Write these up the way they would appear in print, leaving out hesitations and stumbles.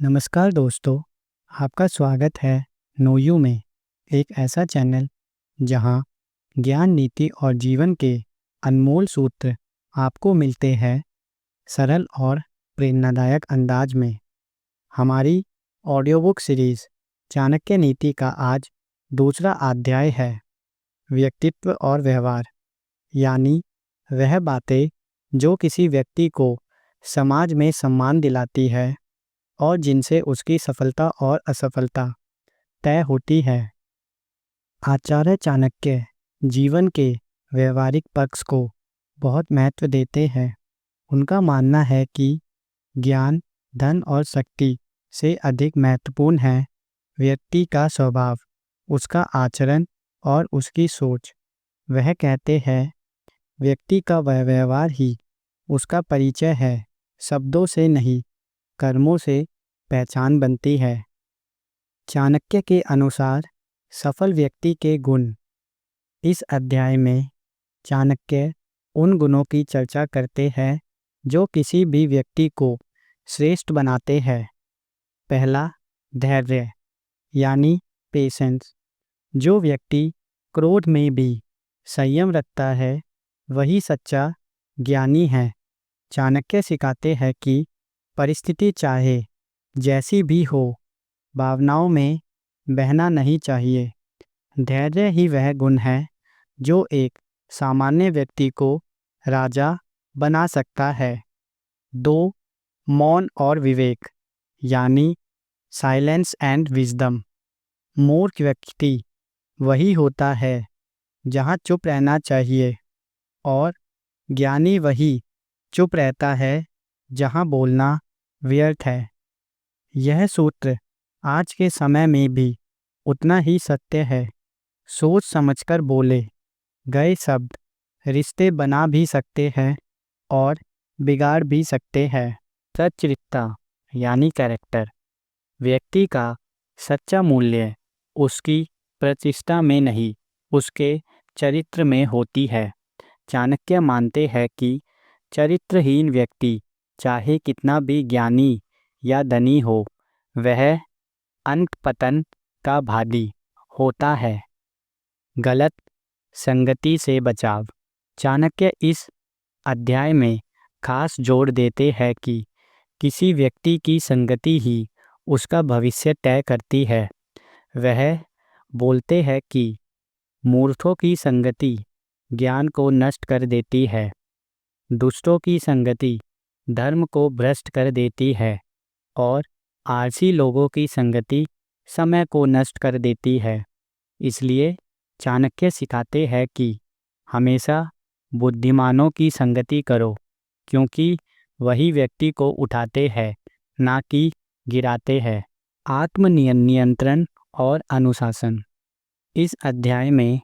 नमस्कार दोस्तों, आपका स्वागत है नो यू में। एक ऐसा चैनल जहां ज्ञान, नीति और जीवन के अनमोल सूत्र आपको मिलते हैं सरल और प्रेरणादायक अंदाज में। हमारी ऑडियो बुक सीरीज चाणक्य नीति का आज दूसरा अध्याय है, व्यक्तित्व और व्यवहार, यानी वह बातें जो किसी व्यक्ति को समाज में सम्मान दिलाती है और जिनसे उसकी सफलता और असफलता तय होती है। आचार्य चाणक्य जीवन के व्यवहारिक पक्ष को बहुत महत्व देते हैं। उनका मानना है कि ज्ञान, धन और शक्ति से अधिक महत्वपूर्ण है व्यक्ति का स्वभाव, उसका आचरण और उसकी सोच। वह कहते हैं, व्यक्ति का वह व्यवहार ही उसका परिचय है, शब्दों से नहीं, कर्मों से पहचान बनती है। चाणक्य के अनुसार सफल व्यक्ति के गुण। इस अध्याय में चाणक्य उन गुणों की चर्चा करते हैं जो किसी भी व्यक्ति को श्रेष्ठ बनाते हैं। पहला, धैर्य यानी पेशेंस। जो व्यक्ति क्रोध में भी संयम रखता है वही सच्चा ज्ञानी है। चाणक्य सिखाते हैं कि परिस्थिति चाहे जैसी भी हो, भावनाओं में बहना नहीं चाहिए। धैर्य ही वह गुण है जो एक सामान्य व्यक्ति को राजा बना सकता है। 2, मौन और विवेक यानी साइलेंस एंड विजडम। मूर्ख व्यक्ति वही होता है जहाँ चुप रहना चाहिए और ज्ञानी वही चुप रहता है जहाँ बोलना व्यर्थ है। यह सूत्र आज के समय में भी उतना ही सत्य है। सोच समझकर बोले गए शब्द रिश्ते बना भी सकते हैं और बिगाड़ भी सकते हैं। सच्चरित्रता यानी कैरेक्टर। व्यक्ति का सच्चा मूल्य उसकी प्रतिष्ठा में नहीं, उसके चरित्र में होती है। चाणक्य मानते हैं कि चरित्रहीन व्यक्ति चाहे कितना भी ज्ञानी या धनी हो, वह अंत पतन का भागी होता है। गलत संगति से बचाव। चाणक्य इस अध्याय में खास जोर देते हैं कि किसी व्यक्ति की संगति ही उसका भविष्य तय करती है। वह बोलते हैं कि मूर्खों की संगति ज्ञान को नष्ट कर देती है, दुष्टों की संगति धर्म को भ्रष्ट कर देती है और आलसी लोगों की संगति समय को नष्ट कर देती है। इसलिए चाणक्य सिखाते हैं कि हमेशा बुद्धिमानों की संगति करो, क्योंकि वही व्यक्ति को उठाते हैं, ना कि गिराते हैं। आत्मनियंत्रण और अनुशासन। इस अध्याय में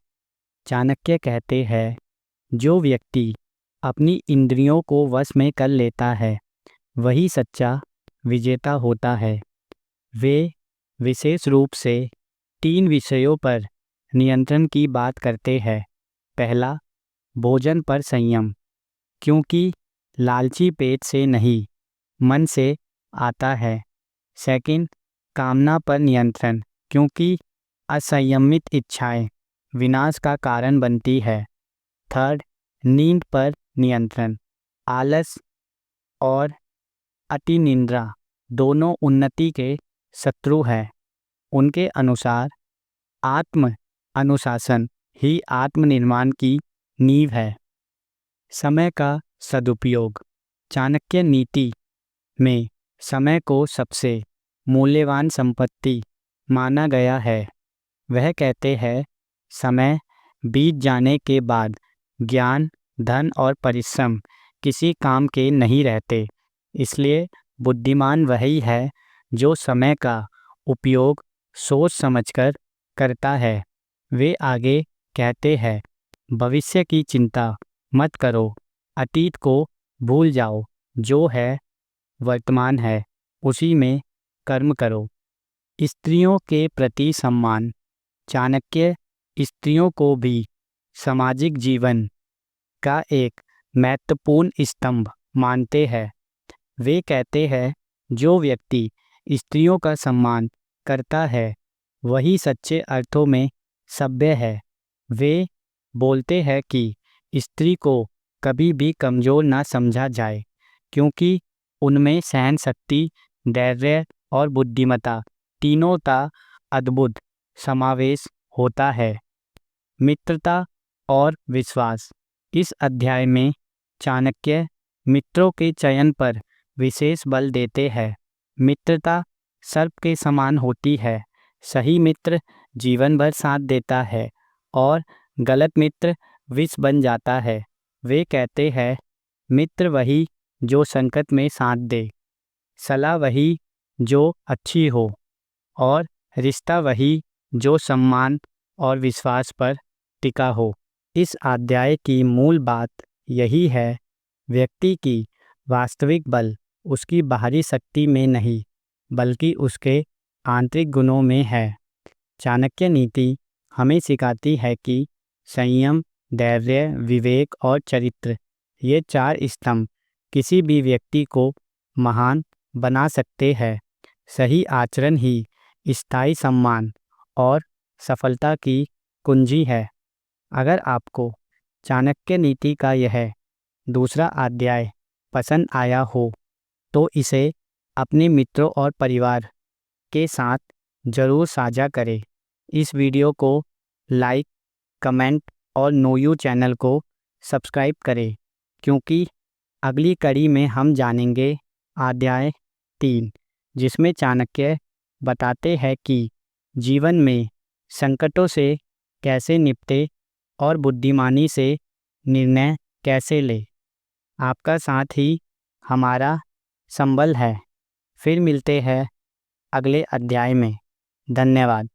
चाणक्य कहते हैं, जो व्यक्ति अपनी इंद्रियों को वश में कर लेता है वही सच्चा विजेता होता है। वे विशेष रूप से 3 विषयों पर नियंत्रण की बात करते हैं। पहला, भोजन पर संयम, क्योंकि लालची पेट से नहीं, मन से आता है। सेकंड, कामना पर नियंत्रण, क्योंकि असंयमित इच्छाएं विनाश का कारण बनती है। थर्ड, नींद पर नियंत्रण, आलस और अति निद्रा दोनों उन्नति के शत्रु हैं। उनके अनुसार आत्म अनुशासन ही आत्मनिर्माण की नींव है। समय का सदुपयोग। चाणक्य नीति में समय को सबसे मूल्यवान संपत्ति माना गया है। वह कहते हैं, समय बीत जाने के बाद ज्ञान, धन और परिश्रम किसी काम के नहीं रहते। इसलिए बुद्धिमान वही है जो समय का उपयोग सोच समझकर करता है। वे आगे कहते हैं, भविष्य की चिंता मत करो, अतीत को भूल जाओ, जो है वर्तमान है उसी में कर्म करो। स्त्रियों के प्रति सम्मान। चाणक्य स्त्रियों को भी सामाजिक जीवन का एक महत्वपूर्ण स्तंभ मानते हैं। वे कहते हैं, जो व्यक्ति स्त्रियों का सम्मान करता है वही सच्चे अर्थों में सभ्य है। वे बोलते हैं कि स्त्री को कभी भी कमज़ोर ना समझा जाए, क्योंकि उनमें सहन शक्ति, धैर्य और बुद्धिमत्ता तीनों का अद्भुत समावेश होता है। मित्रता और विश्वास। इस अध्याय में चाणक्य मित्रों के चयन पर विशेष बल देते हैं। मित्रता सर्प के समान होती है। सही मित्र जीवन भर साथ देता है और गलत मित्र विष बन जाता है। वे कहते हैं, मित्र वही जो संकट में साथ दे, सलाह वही जो अच्छी हो और रिश्ता वही जो सम्मान और विश्वास पर टिका हो। इस अध्याय की मूल बात यही है, व्यक्ति की वास्तविक बल उसकी बाहरी शक्ति में नहीं, बल्कि उसके आंतरिक गुणों में है। चाणक्य नीति हमें सिखाती है कि संयम, धैर्य, विवेक और चरित्र, ये चार स्तंभ किसी भी व्यक्ति को महान बना सकते हैं। सही आचरण ही स्थायी सम्मान और सफलता की कुंजी है। अगर आपको चाणक्य नीति का यह दूसरा अध्याय पसंद आया हो तो इसे अपने मित्रों और परिवार के साथ ज़रूर साझा करें। इस वीडियो को लाइक, कमेंट और नो यू चैनल को सब्सक्राइब करें, क्योंकि अगली कड़ी में हम जानेंगे अध्याय 3, जिसमें चाणक्य बताते हैं कि जीवन में संकटों से कैसे निपटे और बुद्धिमानी से निर्णय कैसे ले। आपका साथ ही हमारा संबल है। फिर मिलते हैं अगले अध्याय में। धन्यवाद।